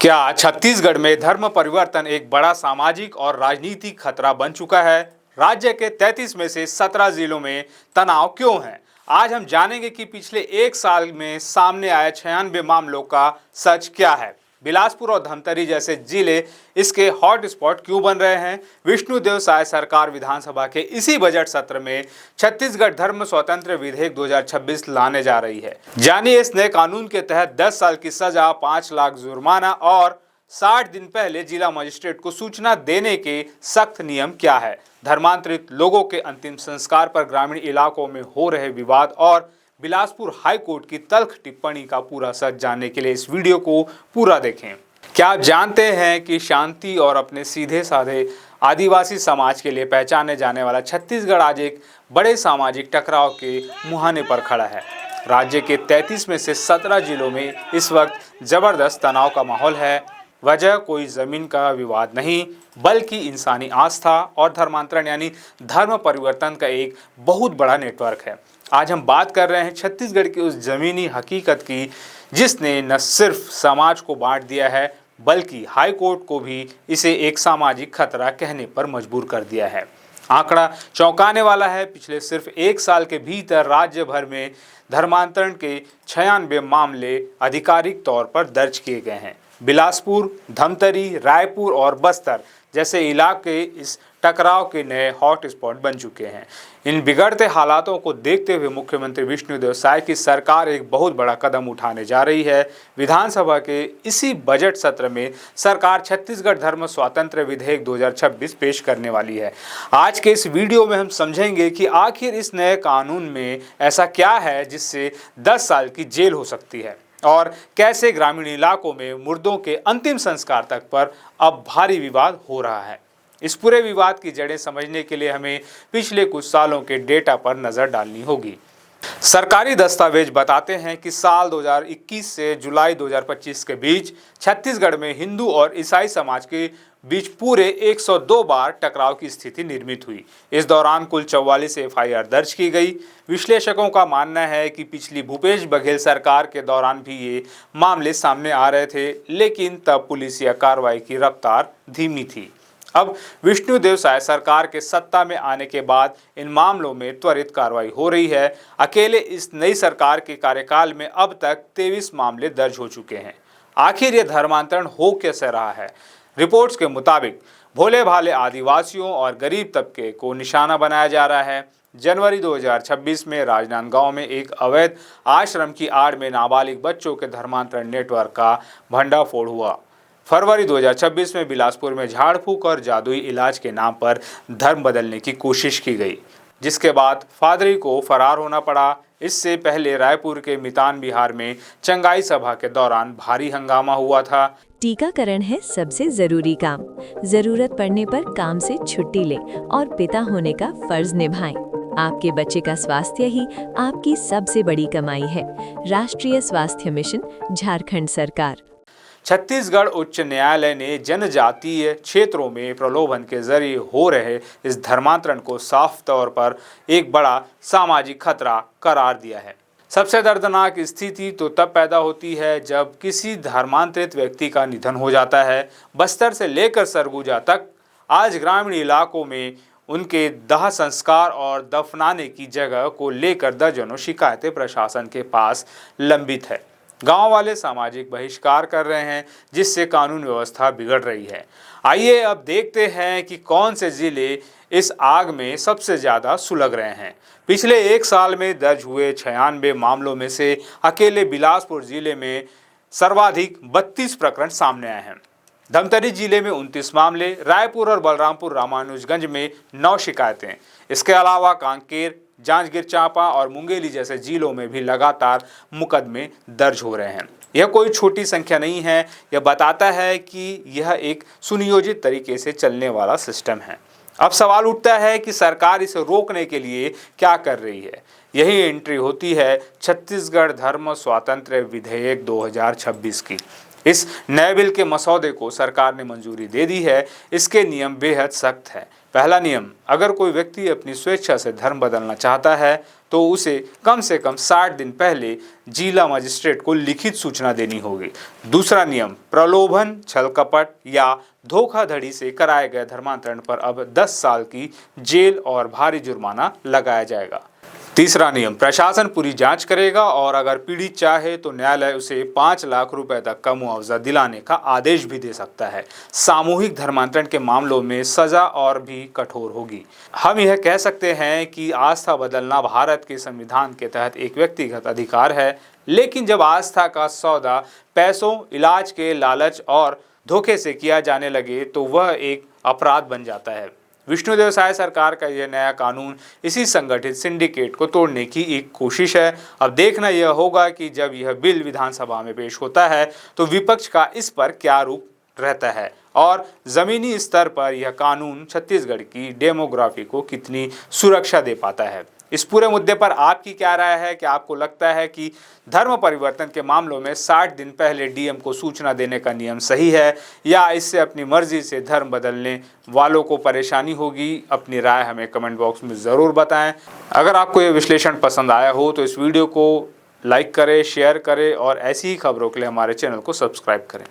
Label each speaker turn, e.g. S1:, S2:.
S1: क्या छत्तीसगढ़ में धर्म परिवर्तन एक बड़ा सामाजिक और राजनीतिक खतरा बन चुका है? राज्य के 33 में से 17 जिलों में तनाव क्यों है? आज हम जानेंगे कि पिछले एक साल में सामने आए 96 मामलों का सच क्या है। बिलासपुर और धमतरी जैसे जिले इसके हॉट स्पॉट क्यों बन रहे हैं? विष्णुदेव साय सरकार विधानसभा के इसी बजट सत्र में छत्तीसगढ़ धर्म स्वतंत्र विधेयक 2026 लाने जा रही है। जानिए इस नए कानून के तहत 10 साल की सजा, 5 लाख जुर्माना और 60 दिन पहले जिला मजिस्ट्रेट को सूचना देने के सख्त नियम क्या है। धर्मांतरित लोगों के अंतिम संस्कार पर ग्रामीण इलाकों में हो रहे विवाद और बिलासपुर हाई कोर्ट की तल्ख टिप्पणी का पूरा सच जानने के लिए इस वीडियो को पूरा देखें। क्या आप जानते हैं कि शांति और अपने सीधे साधे आदिवासी समाज के लिए पहचाने जाने वाला छत्तीसगढ़ आज एक बड़े सामाजिक टकराव के मुहाने पर खड़ा है। राज्य के 33 में से 17 जिलों में इस वक्त जबरदस्त तनाव का माहौल है। वजह कोई जमीन का विवाद नहीं, बल्कि इंसानी आस्था और धर्मांतरण यानी धर्म परिवर्तन का एक बहुत बड़ा नेटवर्क है। आज हम बात कर रहे हैं छत्तीसगढ़ की उस जमीनी हकीकत की जिसने न सिर्फ समाज को बांट दिया है, बल्कि हाई कोर्ट को भी इसे एक सामाजिक खतरा कहने पर मजबूर कर दिया है। आंकड़ा चौंकाने वाला है। पिछले सिर्फ एक साल के भीतर राज्य भर में धर्मांतरण के 96 मामले आधिकारिक तौर पर दर्ज किए गए हैं। बिलासपुर, धमतरी, रायपुर और बस्तर जैसे इलाके इस टकराव के नए हॉट स्पॉट बन चुके हैं। इन बिगड़ते हालातों को देखते हुए मुख्यमंत्री विष्णुदेव साय की सरकार एक बहुत बड़ा कदम उठाने जा रही है। विधानसभा के इसी बजट सत्र में सरकार छत्तीसगढ़ धर्म स्वातंत्र्य विधेयक 2026 पेश करने वाली है। आज के इस वीडियो में हम समझेंगे कि आखिर इस नए कानून में ऐसा क्या है जिससे 10 साल की जेल हो सकती है और कैसे ग्रामीण इलाकों में मुर्दों के अंतिम संस्कार तक पर अब भारी विवाद हो रहा है। इस पूरे विवाद की जड़ें समझने के लिए हमें पिछले कुछ सालों के डेटा पर नजर डालनी होगी। सरकारी दस्तावेज बताते हैं कि साल 2021 से जुलाई 2025 के बीच छत्तीसगढ़ में हिंदू और ईसाई समाज के बीच पूरे 102 बार टकराव की स्थिति निर्मित हुई। इस दौरान कुल 44 एफआईआर दर्ज की गई। विश्लेषकों का मानना है कि पिछली भूपेश बघेल सरकार के दौरान भी ये मामले सामने आ रहे थे, लेकिन तब पुलिस या कार्रवाई की रफ्तार धीमी थी। अब विष्णुदेव साय सरकार के सत्ता में आने के बाद इन मामलों में त्वरित कार्रवाई हो रही है। अकेले इस नई सरकार के कार्यकाल में अब तक 23 मामले दर्ज हो चुके हैं। आखिर ये धर्मांतरण हो कैसे रहा है? रिपोर्ट्स के मुताबिक भोले भाले आदिवासियों और गरीब तबके को निशाना बनाया जा रहा है। जनवरी 2026 में राजनांदगांव में एक अवैध आश्रम की आड़ में नाबालिग बच्चों के धर्मांतरण नेटवर्क का भंडाफोड़ हुआ। फरवरी 2026 में बिलासपुर में झाड़ फूक और जादुई इलाज के नाम पर धर्म बदलने की कोशिश की गई, जिसके बाद फादरी को फरार होना पड़ा। इससे पहले रायपुर के मितान बिहार में चंगाई सभा के दौरान भारी हंगामा हुआ था।
S2: टीकाकरण है सबसे जरूरी काम। जरूरत पड़ने पर काम से छुट्टी ले और पिता होने का फर्ज निभाएं। आपके बच्चे का स्वास्थ्य ही आपकी सबसे बड़ी कमाई है। राष्ट्रीय स्वास्थ्य मिशन, झारखंड सरकार।
S1: छत्तीसगढ़ उच्च न्यायालय ने जनजातीय क्षेत्रों में प्रलोभन के जरिए हो रहे इस धर्मांतरण को साफ तौर पर एक बड़ा सामाजिक खतरा करार दिया है। सबसे दर्दनाक स्थिति तो तब पैदा होती है जब किसी धर्मांतरित व्यक्ति का निधन हो जाता है। बस्तर से लेकर सरगुजा तक आज ग्रामीण इलाकों में उनके दाह संस्कार और दफनाने की जगह को लेकर दर्जनों शिकायतें प्रशासन के पास लंबित है। गांव वाले सामाजिक बहिष्कार कर रहे हैं, जिससे कानून व्यवस्था बिगड़ रही है। आइए अब देखते हैं कि कौन से जिले इस आग में सबसे ज्यादा सुलग रहे हैं। पिछले एक साल में दर्ज हुए 96 मामलों में से अकेले बिलासपुर जिले में सर्वाधिक 32 प्रकरण सामने आए हैं। धमतरी जिले में 29 मामले, रायपुर और बलरामपुर रामानुजगंज में 9 शिकायतें। इसके अलावा कांकेर, जांजगीर चांपा और मुंगेली जैसे जिलों में भी लगातार मुकदमे दर्ज हो रहे हैं। यह कोई छोटी संख्या नहीं है। यह बताता है कि यह एक सुनियोजित तरीके से चलने वाला सिस्टम है। अब सवाल उठता है कि सरकार इसे रोकने के लिए क्या कर रही है। यही एंट्री होती है छत्तीसगढ़ धर्म स्वातंत्र्य विधेयक 2026 की। इस नए बिल के मसौदे को सरकार ने मंजूरी दे दी है। इसके नियम बेहद सख्त है। पहला नियम, अगर कोई व्यक्ति अपनी स्वेच्छा से धर्म बदलना चाहता है तो उसे कम से कम 60 दिन पहले जिला मजिस्ट्रेट को लिखित सूचना देनी होगी। दूसरा नियम, प्रलोभन, छल कपट या धोखाधड़ी से कराए गए धर्मांतरण पर अब 10 साल की जेल और भारी जुर्माना लगाया जाएगा। तीसरा नियम, प्रशासन पूरी जांच करेगा और अगर पीड़ित चाहे तो न्यायालय उसे 5 लाख रुपए तक का मुआवजा दिलाने का आदेश भी दे सकता है। सामूहिक धर्मांतरण के मामलों में सजा और भी कठोर होगी। हम यह कह सकते हैं कि आस्था बदलना भारत के संविधान के तहत एक व्यक्तिगत अधिकार है, लेकिन जब आस्था का सौदा पैसों, इलाज के लालच और धोखे से किया जाने लगे तो वह एक अपराध बन जाता है। विष्णुदेव साय सरकार का यह नया कानून इसी संगठित सिंडिकेट को तोड़ने की एक कोशिश है। अब देखना यह होगा कि जब यह बिल विधानसभा में पेश होता है तो विपक्ष का इस पर क्या रूप रहता है और जमीनी स्तर पर यह कानून छत्तीसगढ़ की डेमोग्राफी को कितनी सुरक्षा दे पाता है। इस पूरे मुद्दे पर आपकी क्या राय है? कि आपको लगता है कि धर्म परिवर्तन के मामलों में 60 दिन पहले डीएम को सूचना देने का नियम सही है या इससे अपनी मर्जी से धर्म बदलने वालों को परेशानी होगी? अपनी राय हमें कमेंट बॉक्स में ज़रूर बताएं। अगर आपको ये विश्लेषण पसंद आया हो तो इस वीडियो को लाइक करें, शेयर करें और ऐसी ही खबरों के लिए हमारे चैनल को सब्सक्राइब करें।